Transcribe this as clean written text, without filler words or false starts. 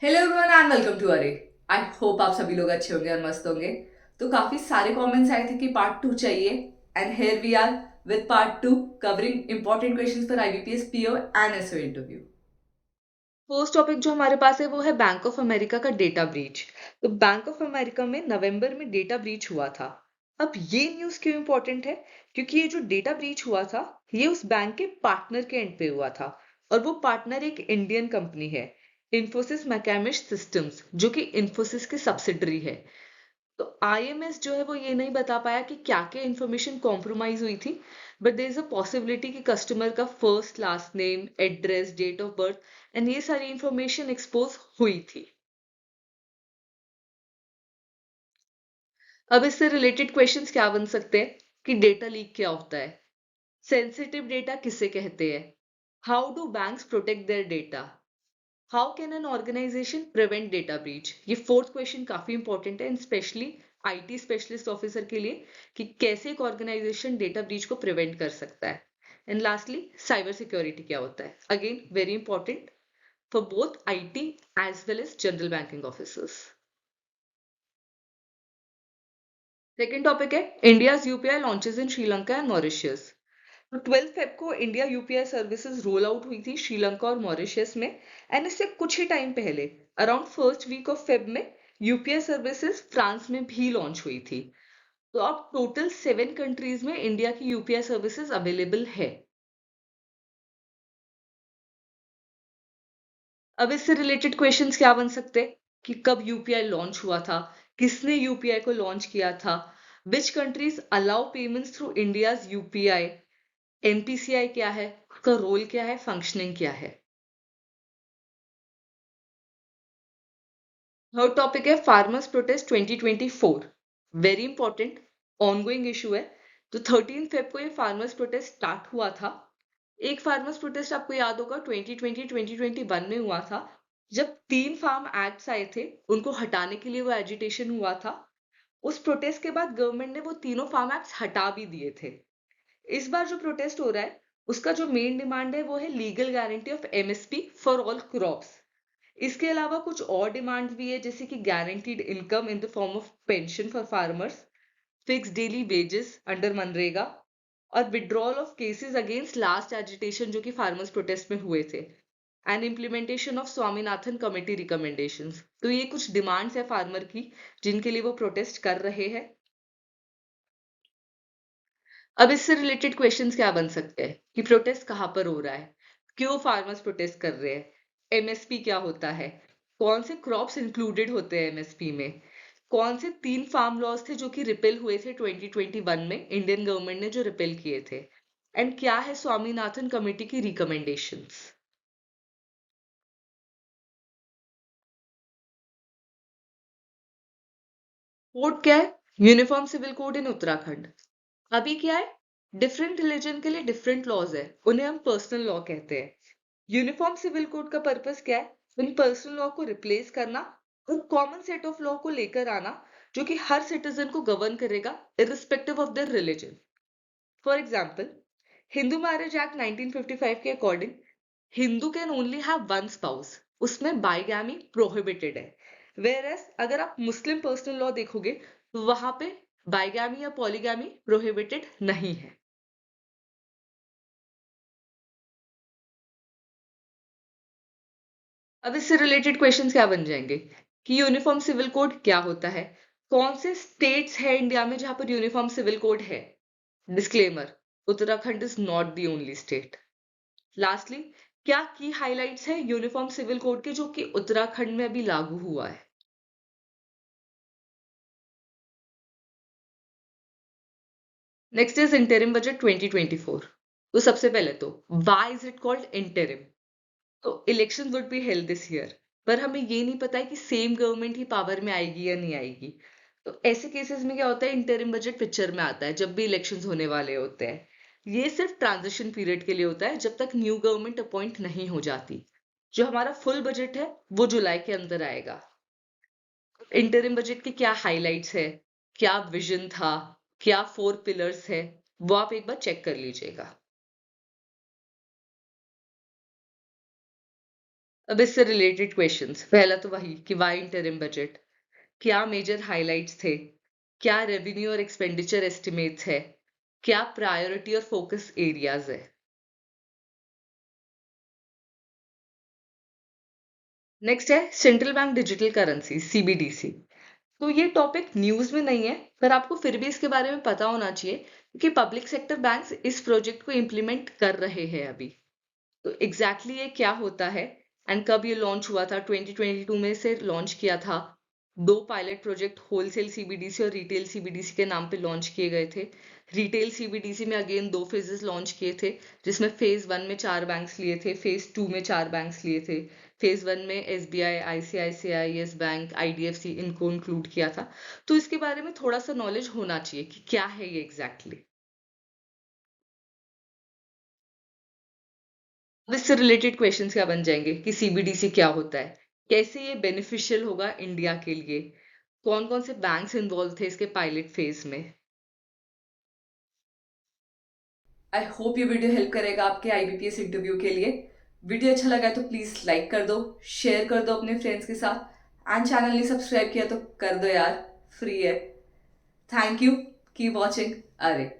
Hello everyone and welcome to अरे। I hope आप सभी लोग अच्छे होंगे और मस्त होंगे। तो काफी सारे कमेंट्स आए थे कि पार्ट 2 चाहिए and here we are with part 2 covering important questions for IBPS PO and SO interview. First topic जो हमारे पास है वो है बैंक ऑफ अमेरिका का डेटा ब्रीच। तो बैंक ऑफ अमेरिका में नवंबर में डेटा ब्रीच हुआ था। अब ये न्यूज़ क्यों इंपॉर्टेंट है? क्योंकि ये जो डेटा ब्रीच हुआ था ये उस बैंक के पार्टनर के एंड पे हुआ था, और वो पार्टनर एक इंडियन कंपनी है, इन्फोसिस मैकेमिश सिस्टम्स, जो कि इन्फोसिस की सब्सिडरी है। तो आईएमएस जो है वो ये नहीं बता पाया कि क्या क्या इंफॉर्मेशन कॉम्प्रोमाइज हुई थी, but there is a possibility कि कस्टमर का first last name, address, date of birth and ये सारी इंफॉर्मेशन एक्सपोज हुई थी। अब इससे रिलेटेड क्वेश्चंस क्या बन सकते हैं कि डेटा लीक क्या होता है, सेंसिटिव डेटा किसे कहते हैं, how do banks protect their data, how can an organization prevent data breach. ये फोर्थ क्वेश्चन काफी इंपॉर्टेंट है, स्पेशली आईटी स्पेशलिस्ट ऑफिसर के लिए, कि कैसे एक ऑर्गेनाइजेशन डेटा ब्रीच को प्रिवेंट कर सकता है। एंड लास्टली साइबर सिक्योरिटी क्या होता है, again very important for both IT as well as general banking officers. Second topic है India's UPI launches in Sri Lanka and Mauritius. तो 12 फेब को India UPI services roll out हुई थी श्रीलंका और मॉरिशियस में, एंड इससे कुछ ही टाइम पहले around first week of Feb में यूपीआई सर्विसेज फ्रांस में भी लॉन्च हुई थी। तो अब टोटल 7 कंट्रीज में इंडिया की यूपीआई सर्विसेज अवेलेबल है। अब इससे रिलेटेड क्वेश्चंस क्या बन सकते हैं कि कब यूपीआई लॉन्च हुआ था, किसने यूपीआई को लॉन्च किया था, which countries allow payments through India's UPI, NPCI क्या है, उसका रोल क्या है, फंक्शनिंग क्या है। थर्ड टॉपिक है farmers protest 2024, very important ongoing issue है। तो 13 फेब को ये फार्मर्स प्रोटेस्ट स्टार्ट हुआ था। एक फार्मर्स प्रोटेस्ट आपको याद होगा 2020-2021 में हुआ था, जब 3 फार्म एक्ट्स आए थे, उनको हटाने के लिए वो एजिटेशन हुआ था। उस प्रोटेस्ट के बाद गवर्नमेंट ने वो तीनों फार्म एक्ट्स हटा भी दिए थे। इस बार जो प्रोटेस्ट हो रहा है उसका जो मेन डिमांड है वो है legal guarantee of MSP for all crops. इसके अलावा कुछ और डिमांड्स भी है, जैसे कि guaranteed income in the form of pension for farmers, fix daily wages under मनरेगा, और withdrawal of cases against last agitation जो कि फार्मर्स प्रोटेस्ट में हुए थे, and implementation of Swaminathan committee recommendations. तो ये कुछ डिमांड्स है फार्मर की जिनके लिए वो प्रोटेस्ट कर रहे हैं। अब इससे रिलेटेड क्वेश्चंस क्या बन सकते हैं कि प्रोटेस्ट कहाँ पर हो रहा है, क्यों फार्मर्स प्रोटेस्ट कर रहे हैं, एमएसपी क्या होता है, कौन से क्रॉप्स इंक्लूडेड होते हैं एमएसपी में, कौन से 3 फार्म लॉज थे जो कि रिपेल हुए थे 2021 में, इंडियन गवर्नमेंट ने जो रिपेल किए थे, एंड क्या है स्वामीनाथन कमेटी की रिकमेंडेशंस। कोड क्या है, यूनिफॉर्म सिविल कोड इन उत्तराखंड। अभी क्या है, डिफरेंट रिलीजन के लिए डिफरेंट लॉज है, उन्हें हम पर्सनल लॉ कहते हैं। यूनिफॉर्म सिविल कोड का पर्पस क्या है, उन पर्सनल लॉ को रिप्लेस करना और कॉमन सेट ऑफ लॉ को लेकर आना, जो कि हर सिटीजन को गवर्न करेगा irrespective of their religion. For example, Hindu marriage act 1955 के according Hindu can only have one spouse, उसमें बाइगैमी प्रोहिबिटेड है। वेयर एज अगर आप मुस्लिम पर्सनल लॉ देखोगे तो वहां पे बाइगैमी या पॉलीगैमी प्रोहिबिटेड नहीं है। अब इससे रिलेटेड क्वेश्चंस क्या बन जाएंगे कि यूनिफॉर्म सिविल कोड क्या होता है, कौन से स्टेट्स है इंडिया में जहां पर यूनिफॉर्म सिविल कोड है। Disclaimer, Uttarakhand is not the only state. Lastly, क्या की हाइलाइट्स है यूनिफॉर्म सिविल कोड के जो कि उत्तराखंड में अभी लागू हुआ है। Next is interim budget 2024। तो सबसे पहले तो why is it called interim. तो election would be held this year, पर हमें ये नहीं पता है कि सेम गवर्नमेंट ही पावर में आएगी या नहीं आएगी। तो ऐसे केसेस में क्या होता है, इंटरिम बजट पिक्चर में आता है जब भी इलेक्शंस होने वाले होते हैं। ये सिर्फ ट्रांजिशन पीरियड के लिए होता है, जब तक न्यू गवर्नमेंट अपॉइंट नहीं हो जाती। जो हमारा फुल बजट है वो जुलाई के अंदर आएगा। इंटरिम बजट के क्या हाइलाइट्स है, क्या विजन था, क्या 4 पिलर्स है, वो आप एक बार चेक कर लीजिएगा। अब इससे रिलेटेड क्वेश्चंस, पहला तो वही कि वाई इंटरिम बजट, क्या मेजर हाइलाइट्स थे, क्या रेवेन्यू और एक्सपेंडिचर एस्टिमेट्स है, क्या प्रायोरिटी और फोकस एरियाज है। नेक्स्ट है central bank digital currency CBDC। तो ये टॉपिक न्यूज में नहीं है, पर आपको फिर भी इसके बारे में पता होना चाहिए कि पब्लिक सेक्टर बैंक्स इस प्रोजेक्ट को इम्प्लीमेंट कर रहे हैं अभी। तो एग्जैक्टली ये क्या होता है एंड कब ये लॉन्च हुआ था? 2022 में से लॉन्च किया था। 2 पायलट प्रोजेक्ट होलसेल CBDC और रिटेल CBDC के नाम पे लॉन्च किए गए थे। रिटेल CBDC में अगेन 2 फेजेस लॉन्च किए थे, जिसमें फेज 1 में 4 बैंक्स लिए थे, फेज 2 में 4 बैंक्स लिए थे। फेज 1 में SBI, ICICI, yes bank, IDFC इनको इंक्लूड किया था। तो इसके बारे में थोड़ा सा नॉलेज होना चाहिए कि क्या है ये एग्जैक्टली। अब इससे रिलेटेड क्वेश्चंस क्या बन जाएंगे कि CBDC क्या होता है, कैसे ये बेनिफिशियल होगा इंडिया के लिए, कौन कौन से बैंक्स इन्वॉल्व थे इसके पायलट फेज में। आई होप ये वीडियो हेल्प करेगा आपके IBPS इंटरव्यू के लिए। वीडियो अच्छा लगा तो प्लीज़ लाइक कर दो, शेयर कर दो अपने फ्रेंड्स के साथ एंड चैनल नहीं सब्सक्राइब किया तो कर दो यार, फ्री है। Thank you, keep watching. अरे